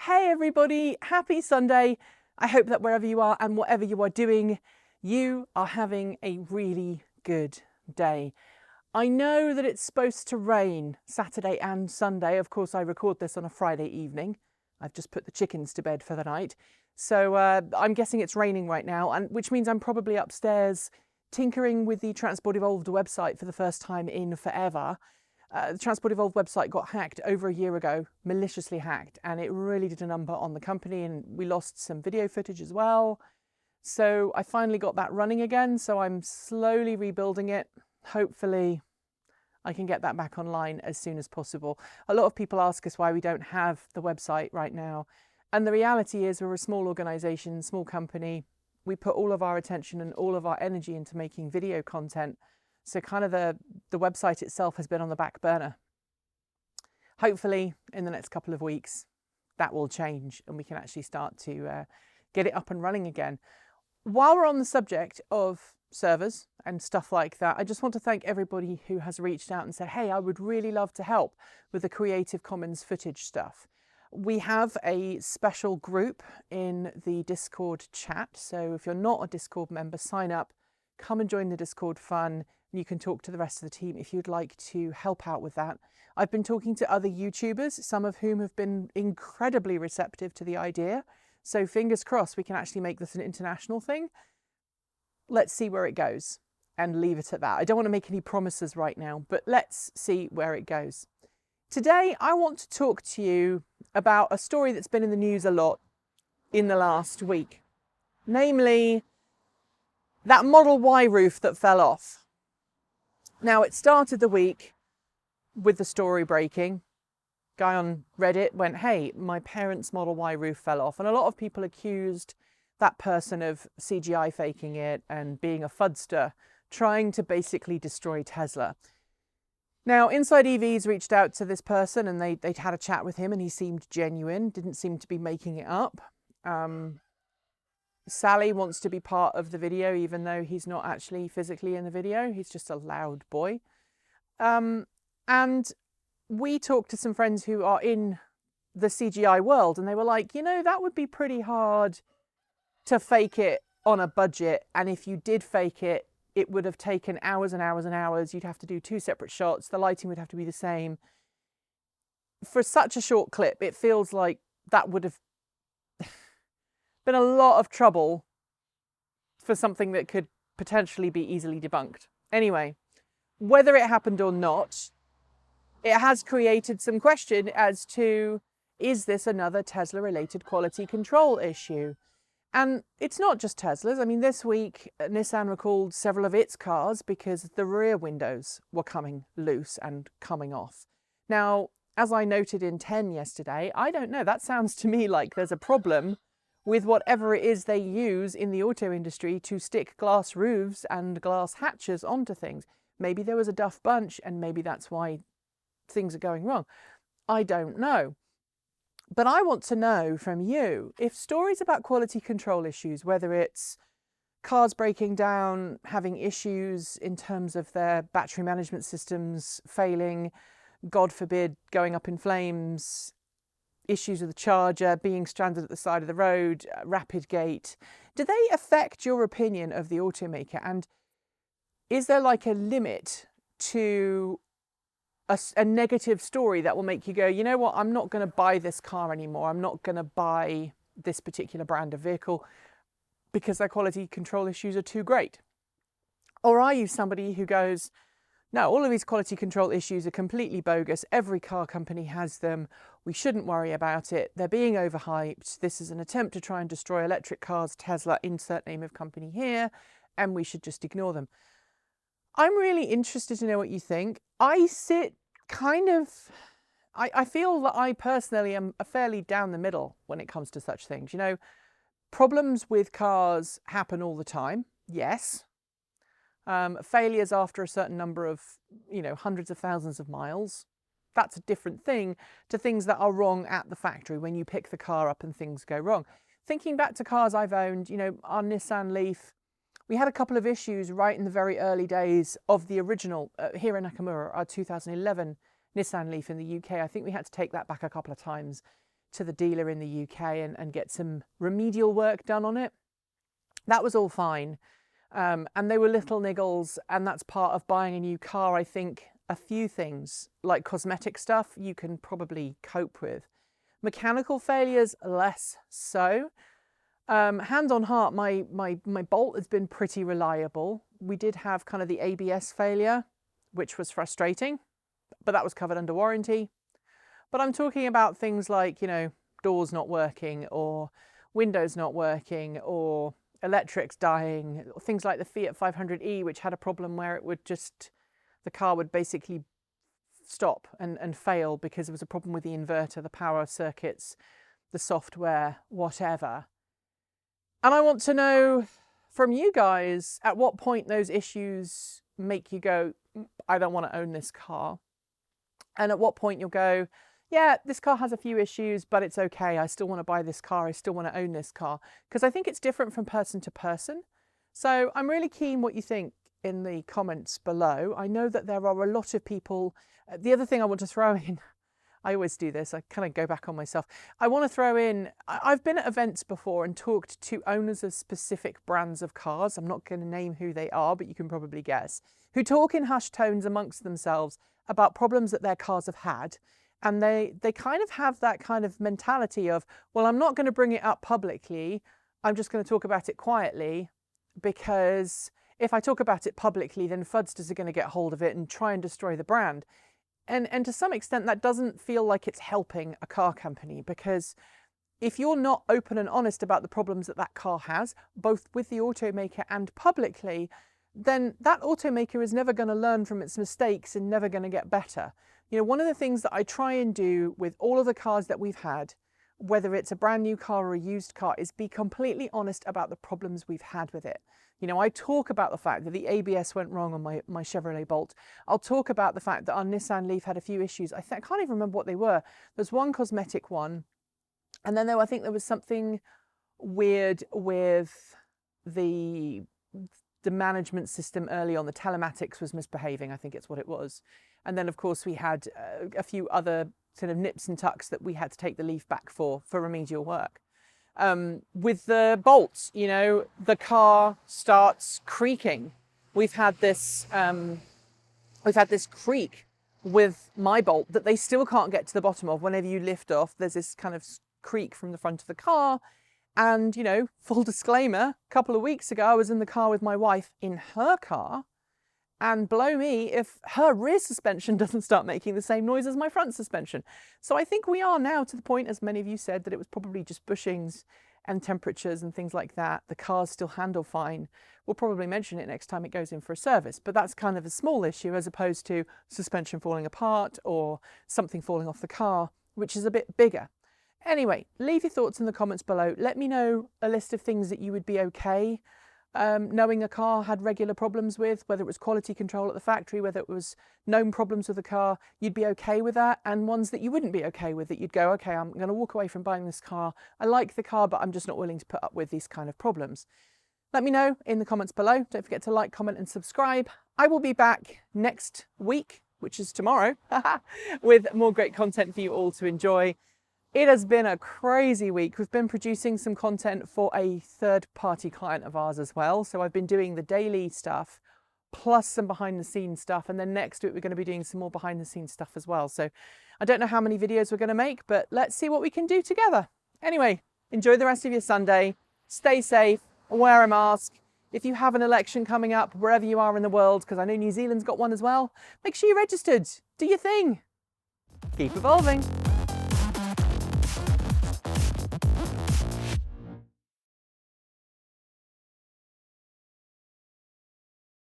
Hey everybody, happy Sunday. I hope that wherever you are and whatever you are doing, you are having a really good day. I know that it's supposed to rain Saturday and Sunday. Of course, I record this on a Friday evening. I've just put the chickens to bed for the night. So I'm guessing it's raining right now, and which means I'm probably upstairs tinkering with the Transport Evolved website for the first time in forever. The Transport Evolved website got hacked over a year ago, maliciously hacked, and it really did a number on the company, and we lost some video footage as well. So I finally got that running again, so I'm slowly rebuilding it. Hopefully I can get that back online as soon as possible. A lot of people ask us why we don't have the website right now, and the reality is we're a small organisation, small company. We put all of our attention and all of our energy into making video content. So kind of the website itself has been on the back burner. Hopefully in the next couple of weeks that will change and we can actually start to get it up and running again. While we're on the subject of servers and stuff like that, I just want to thank everybody who has reached out and said, hey, I would really love to help with the Creative Commons footage stuff. We have a special group in the Discord chat. So if you're not a Discord member, sign up, come and join the Discord fun. You can talk to the rest of the team if you'd like to help out with that. I've been talking to other YouTubers, some of whom have been incredibly receptive to the idea. So fingers crossed we can actually make this an international thing. Let's see where it goes and leave it at that. I don't want to make any promises right now, but let's see where it goes. Today, I want to talk to you about a story that's been in the news a lot in the last week, namely that Model Y roof that fell off. Now, it started the week with the story breaking. Guy on Reddit went, hey, my parents' Model Y roof fell off. And a lot of people accused that person of CGI faking it and being a fudster, trying to basically destroy Tesla. Now, Inside EVs reached out to this person and they'd had a chat with him and he seemed genuine, didn't seem to be making it up. Sally wants to be part of the video, even though he's not actually physically in the video. He's just a loud boy. And we talked to some friends who are in the CGI world, and they were like, you know, that would be pretty hard to fake it on a budget. And if you did fake it, it would have taken hours and hours and hours. You'd have to do 2 separate shots. The lighting would have to be the same. For such a short clip, it feels like that would have been a lot of trouble for something that could potentially be easily debunked. Anyway, whether it happened or not, it has created some question as to, is this another Tesla-related quality control issue? And it's not just Teslas. I mean, this week, Nissan recalled several of its cars because the rear windows were coming loose and coming off. Now, as I noted in 10 yesterday, I don't know, that sounds to me like there's a problem with whatever it is they use in the auto industry to stick glass roofs and glass hatches onto things. Maybe there was a duff bunch and maybe that's why things are going wrong. I don't know. But I want to know from you, if stories about quality control issues, whether it's cars breaking down, having issues in terms of their battery management systems failing, God forbid, going up in flames, issues with the charger, being stranded at the side of the road, rapid gate, do they affect your opinion of the automaker? And is there like a limit to a negative story that will make you go, you know what, I'm not going to buy this car anymore. I'm not going to buy this particular brand of vehicle because their quality control issues are too great? Or are you somebody who goes, no, all of these quality control issues are completely bogus. Every car company has them. We shouldn't worry about it. They're being overhyped. This is an attempt to try and destroy electric cars. Tesla, insert name of company here, and we should just ignore them. I'm really interested to know what you think. I sit kind of, I feel that I personally am fairly down the middle when it comes to such things. You know, problems with cars happen all the time. Yes. Failures after a certain number of, you know, hundreds of thousands of miles. That's a different thing to things that are wrong at the factory when you pick the car up and things go wrong. Thinking back to cars I've owned, you know, our Nissan Leaf, we had a couple of issues right in the very early days of the original here in Nakamura, our 2011 Nissan Leaf in the UK. I think we had to take that back a couple of times to the dealer in the UK and get some remedial work done on it. That was all fine. And they were little niggles, and that's part of buying a new car. I think a few things like cosmetic stuff you can probably cope with. Mechanical failures, less so. Hand on heart, my bolt has been pretty reliable. We did have kind of the ABS failure, which was frustrating, but that was covered under warranty. But I'm talking about things like, you know, doors not working or windows not working or electrics dying, things like the Fiat 500e, which had a problem where it would just, the car would basically stop and fail because there was a problem with the inverter, the power circuits, the software, whatever. And I want to know from you guys at what point those issues make you go, I don't want to own this car. And at what point you'll go, yeah, this car has a few issues, but it's okay. I still want to buy this car. I still want to own this car. Because I think it's different from person to person. So I'm really keen what you think in the comments below. I know that there are a lot of people. The other thing I want to throw in, I always do this, I kind of go back on myself. I want to throw in, I've been at events before and talked to owners of specific brands of cars. I'm not going to name who they are, but you can probably guess, who talk in hushed tones amongst themselves about problems that their cars have had. And they kind of have that kind of mentality of, well, I'm not going to bring it up publicly. I'm just going to talk about it quietly, because if I talk about it publicly, then fraudsters are going to get hold of it and try and destroy the brand. And to some extent, that doesn't feel like it's helping a car company, because if you're not open and honest about the problems that that car has, both with the automaker and publicly, then that automaker is never going to learn from its mistakes and never going to get better. You know, one of the things that I try and do with all of the cars that we've had, whether it's a brand new car or a used car, is be completely honest about the problems we've had with it. You know, I talk about the fact that the ABS went wrong on my Chevrolet Bolt. I'll talk about the fact that our Nissan Leaf had a few issues. I can't even remember what they were. There's one cosmetic one, and then I think there was something weird with the management system early on. The telematics was misbehaving, I think it's what it was. And then, of course, we had a few other sort of nips and tucks that we had to take the Leaf back for remedial work. With the bolts, you know, the car starts creaking. We've had this creak with my Bolt that they still can't get to the bottom of. Whenever you lift off, there's this kind of creak from the front of the car. And, you know, full disclaimer, a couple of weeks ago, I was in the car with my wife in her car, and blow me if her rear suspension doesn't start making the same noise as my front suspension. So I think we are now to the point, as many of you said, that it was probably just bushings and temperatures and things like that. The cars still handle fine. We'll probably mention it next time it goes in for a service, but that's kind of a small issue as opposed to suspension falling apart or something falling off the car, which is a bit bigger. Anyway, leave your thoughts in the comments below. Let me know a list of things that you would be okay knowing a car had regular problems with, whether it was quality control at the factory, whether it was known problems with the car, you'd be okay with that, and ones that you wouldn't be okay with, that you'd go, okay, I'm going to walk away from buying this car. I like the car, but I'm just not willing to put up with these kind of problems. Let me know in the comments below. Don't forget to like, comment and subscribe. I will be back next week, which is tomorrow, with more great content for you all to enjoy. It has been a crazy week. We've been producing some content for a third-party client of ours as well. So I've been doing the daily stuff, plus some behind-the-scenes stuff. And then next week, we're going to be doing some more behind-the-scenes stuff as well. So I don't know how many videos we're going to make, but let's see what we can do together. Anyway, enjoy the rest of your Sunday. Stay safe, wear a mask. If you have an election coming up, wherever you are in the world, because I know New Zealand's got one as well, make sure you're registered. Do your thing. Keep evolving.